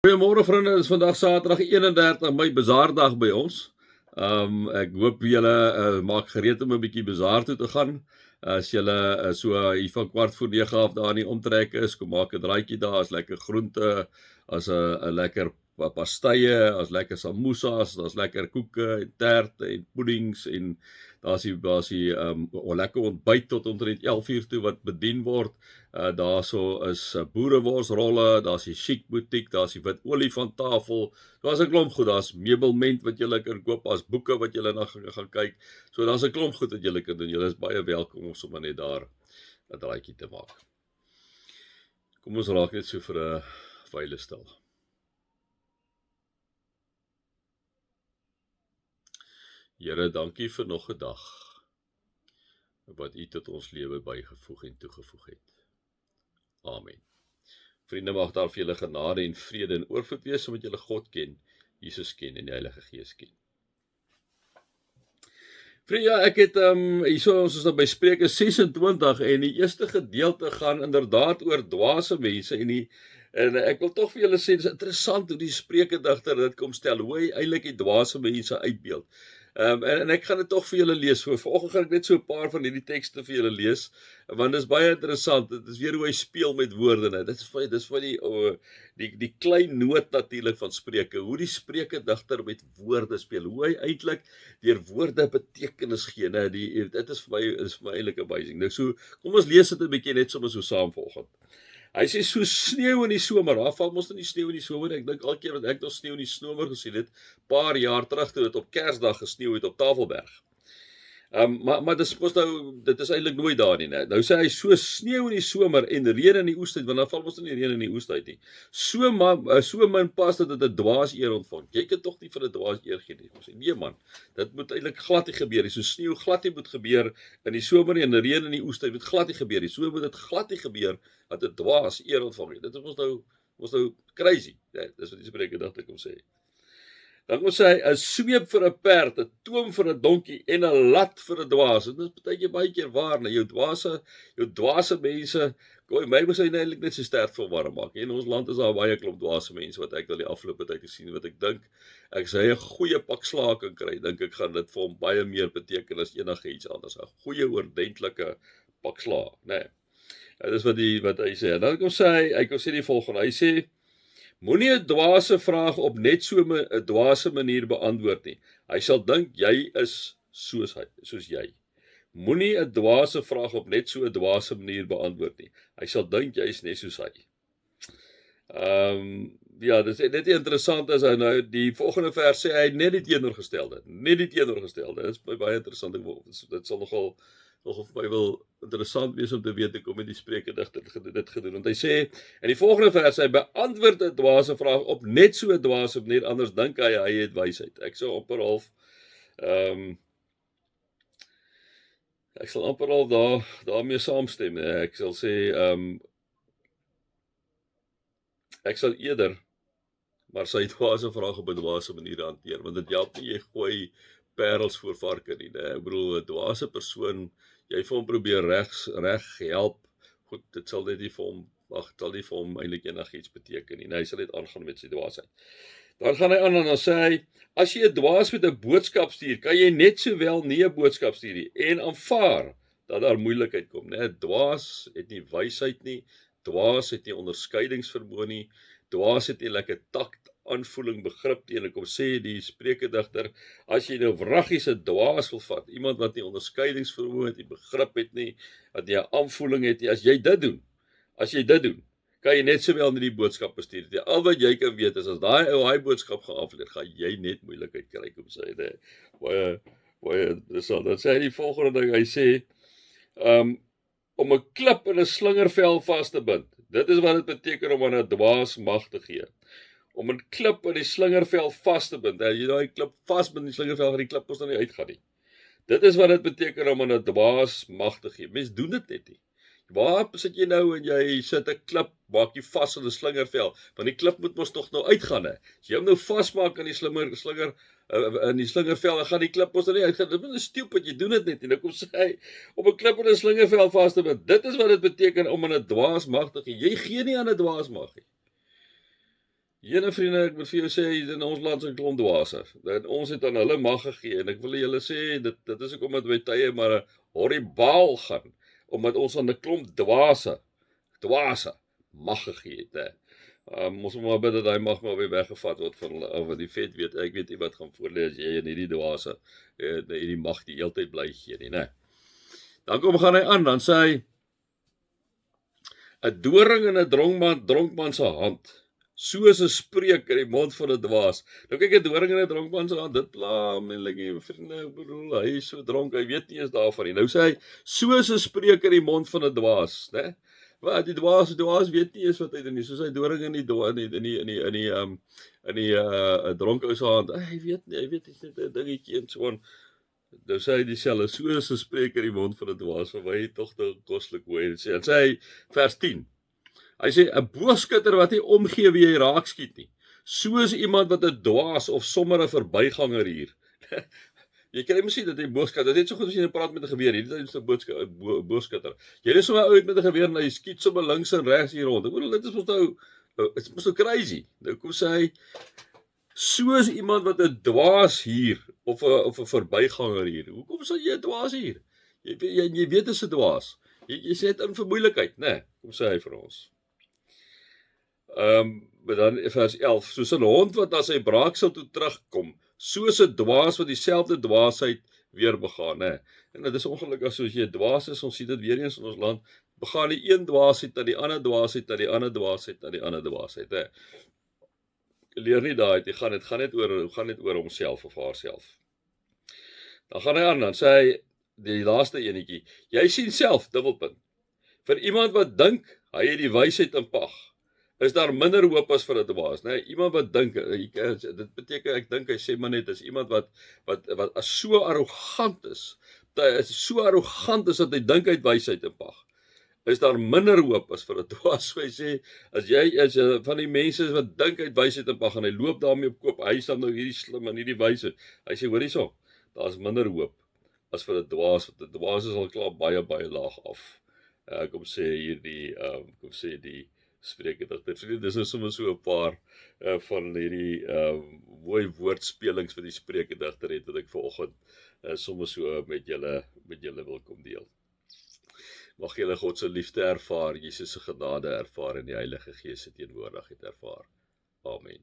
Goeiemôre vriende, dit is vandag Saterdag 31 Mei, bazaardag by ons. Ek hoop julle maak gereed om 'n bietjie bazaar toe te gaan. As julle so hier van 8:45 af daar in die omtrek is, kom maak 'n draaitjie daar, is lekker groente, as 'n lekker pastye, as lekker samosas, daar's lekker koeke en terte en puddings en daar's die lekker ontbyt tot omtrent 11 uur toe wat bedien word. Daarso is boereworsrolle, daar's die chic butiek, daar's die wit olifant tafel. Daar's 'n klomp goed, daar's meubelment wat jy kan koop, daar's boeke wat jy na gaan kyk. So daar's 'n klomp goed wat jy kan doen. Jy is baie welkom om sommer net daar 'n draaitjie te maak. Kom ons raak net so vir 'n wyle stil. Here, dankie vir nog 'n dag wat U tot ons lewe bygevoeg en toegevoeg het. Amen. Vriende, mag daar vir julle genade en vrede en oorvloed wees, omdat julle God ken, Jesus ken en die Heilige Gees ken. Vriende, ja, ek het hierso, ons is dan by Spreuke 26 en die eerste gedeelte gaan inderdaad oor dwaase mense en ek wil tog vir julle sê, dit is interessant hoe die Spreukedigter dit kom stel, hoe hy eintlik die dwaase mense uitbeeld. En ek gaan dit tog vir julle lees. Vanoggend gaan ek net so 'n paar van hierdie tekste vir julle lees, want dit is baie interessant. Dit is weer hoe hy speel met woorde. Dit is vir die klein noot natuurlik van Spreuke, hoe die Spreukedigter met woorde speel, hoe hy eintlik deur woorde betekenis gee. Dit is vir my eintlik amazing. Nou so, kom ons lees dit 'n bietjie net sommer so saam vanoggend. Hy sê so sneeu in die somer, daar val mos nie sneeu in die somer, ek dink elke keer wat ek nog sneeu in die somer gesien het, paar jaar terug toe dit op Kersdag gesneeu het op Tafelberg. Maar dit is eintlik nooit daar nie, né? Nou sê hy so sneeu in die somer en reën in die oestyd, want dan val mos nie reën in die oestyd nie. So min pas dat dit 'n dwaas eer ontvang. Jy kan tog nie vir 'n dwaas eer gee nie. Ons sê nee man, dit moet eintlik glad nie gebeur nie. So sneeu glad nie moet gebeur in die somer en reën in die oestyd moet glad nie gebeur nie. So moet dit glad nie gebeur dat 'n dwaas eer ontvang nie. Dit is ons nou crazy. Ja, dis wat die Spreukedigter kom sê. Dan kom sê hy, 'n sweep vir 'n perd, 'n toom vir 'n donkie en 'n lat vir 'n dwaas. Dit is baie keer waar, nou jou dwaase mense, my moes hy eintlik net so sterk vir warm maak. En in ons land is daar baie klomp dwaase mense wat ek al die afgelope tyd gesien wat ek dink as hy 'n goeie pak slaag kan kry, dink ek gaan dit vir hom baie meer beteken as enige iets anders. 'n Goeie ordentlike pak slaag, né? Nee. Dis wat hy sê. En dan kom hy kom sê die volgende. Hy sê moenie 'n dwaase vraag op net so 'n dwaase manier beantwoord nie. Hy sal dink jy is soos jy. Moenie 'n dwaase vraag op net so 'n dwaase manier beantwoord nie. Hy sal dink jy is net soos hy. Ja, dit is net interessant as hy nou die volgende vers sê hy net die teenoorgestelde. Dit is baie interessant. Dit sal nogal vir my wil interessant wees om te weet hoe kom die Spreukedigter dit gedoen. Want hy sê in die volgende vers, hy beantwoord 'n dwaase vraag op net so 'n dwaase manier, anders dink hy het wysheid. Ek sal amper half daarmee saamstem. Ek sal sê ek sal eerder maar sy dwaase vraag op 'n dwaase manier hanteer, want dit help nie jy gooi parels voor varke nie. Ek bedoel 'n dwaase persoon, jy vir hom probeer reg help. Goed, dit sal net nie vir hom eintlik enigiets beteken nie. Hy sal net aangaan met sy dwaasheid. Dan gaan hy aan en dan sê hy, as jy 'n dwaas met 'n boodskap stuur, kan jy net sowel nie 'n boodskap stuur nie en aanvaar dat daar moeilikheid kom, né? Dwaas het nie wysheid nie, dwaas het nie onderskeidingsvermoë nie, dwaas het nie lekker takt, aanvoeling, begrip nie. En ek kom sê die Spreukedigter, as jy nou wraggies 'n dwaas wil vat, iemand wat nie onderskeidingsvermoë het, nie begrip het nie, wat nie 'n aanvoeling het nie, as jy dit doen, kan jy net sowel nie die boodskap bestuur nie. Al wat jy kan weet is as daai ou hy boodskap gaan afleer, gaan jy net moeilikheid kry, kom sê hy. Baie interessant. Dan sê hy die volgende ding, hy sê om 'n klip in 'n slingervel vas te bind. Dit is wat dit beteken om aan 'n dwaas mag te gee. Om 'n klip in die slingervel vas te bind. Jy daai klip vasbind in die slingervel, gaan die klip mos dan nie uitgaan nie. Dit is wat dit beteken om aan 'n dwaas mag te gee. Mense doen dit net nie. Waar sit jy nou en jy sit 'n klip, maak jy vas in 'n slingervel, want die klip moet mos tog nou uitgaan, hè. As jy hom nou vasmaak aan die slinger in die slingervel, dan gaan die klip mos nie uitgaan. Dit is stupid, jy doen dit net nie. Nou kom sê hy, om 'n klip in 'n slingervel vas te bind. Dit is wat dit beteken om aan 'n dwaas mag te gee. Jy gee nie aan 'n dwaas mag nie. Jene vriende, ek moet vir jou sê, in ons land is 'n klomp dwaase. En ons het aan hulle mag gegee en ek wil julle sê dit is ook omdat by tye maar 'n horribaal gaan omdat ons aan 'n klomp dwaase mag gegee het, hè. Ons moet maar bid dat hy mag maar weer weggevat word van hulle, want die vet weet, ek weet nie wat gaan voorlê as jy in hierdie dwaase hierdie mag die heeltyd bly gee nie, né. Dan gaan hy aan, dan sê hy 'n doring in 'n dronkman se hand, soos 'n spreuk in die mond van 'n dwaas. Nou kyk 'n doring in 'n dronkman se hand, dit pla hom en like vriende, ek bedoel, hy is so dronk, hy weet nie eens daarvan nie. Nou sê hy, soos 'n spreuk in die mond van 'n dwaas, né? Wat die dwaas weet nie eens wat hy doen nie, soos hy doring in die dronk ou se hand. Hy weet nie, hy weet net 'n dingetjie en so aan. Nou sê hy dieselfde, soos 'n spreek in die mond van 'n dwaas, verwy tog te koslik hoe hy sê. En sê hy vers 10. Hy sê 'n boogskutter wat nie omgee wie hy raak skiet nie, soos iemand wat 'n dwaas of sommer 'n verbyganger hier. Jy kan mos sien dat hy boogskutter, dit is net so goed as jy praat met 'n geweer, hierdie is 'n boogskutter. Jy is sommer uit met 'n geweer en hy skiet sommer links en regs hier rond. Ek bedoel dit is mos nou dit is mos nou crazy. Nou kom sê hy soos iemand wat 'n dwaas hier of 'n verbyganger hier. Hoekom sal jy 'n dwaas hier? Jy weet dit is 'n dwaas. Jy sê dit in vermoeilikheid, né? Nee, kom sê hy vir ons. Maar dan vers 11, soos 'n hond wat na sy braaksel toe terugkom, soos 'n dwaas wat dieselfde dwaasheid weer begaan, né? En dit is ongelukkig soos jy 'n dwaas is, ons sien dit weer eens in ons land, begaan die een dwaasheid na die ander dwaasheid, na die ander dwaasheid, na die ander dwaasheid, hè. Leer nie daai, dit gaan net oor homself of haarself. Dan gaan hy aan, dan sê hy die laaste enetjie, jy sien self dubbelpunt. Vir iemand wat dink hy het die wysheid in pag, is daar minder hoop as vir 'n dwaas, né? Iemand wat dink, dit beteken ek dink hy sê maar net is iemand wat so arrogant is. Hy is so arrogant is dat hy dink hy het wysheid in pag. Is daar minder hoop as vir 'n dwaas. So hy sê as jy is van die mense wat dink hy het wysheid in pag en hy loop daarmee op koop, hy is dan nou hierdie slim en hierdie wyse. Hy sê hoor hierso, daar's minder hoop as vir 'n dwaas, want 'n dwaas is al klaar baie laag af. Kom sê die Spreuke dat dis is sommer so 'n paar van hierdie mooi woordspelings wat die Spreuke digter het wat ek vanoggend sommer so met julle wil kom deel. Mag julle God se liefde ervaar, Jesus se genade ervaar en die Heilige Gees se teenwoordigheid ervaar. Amen.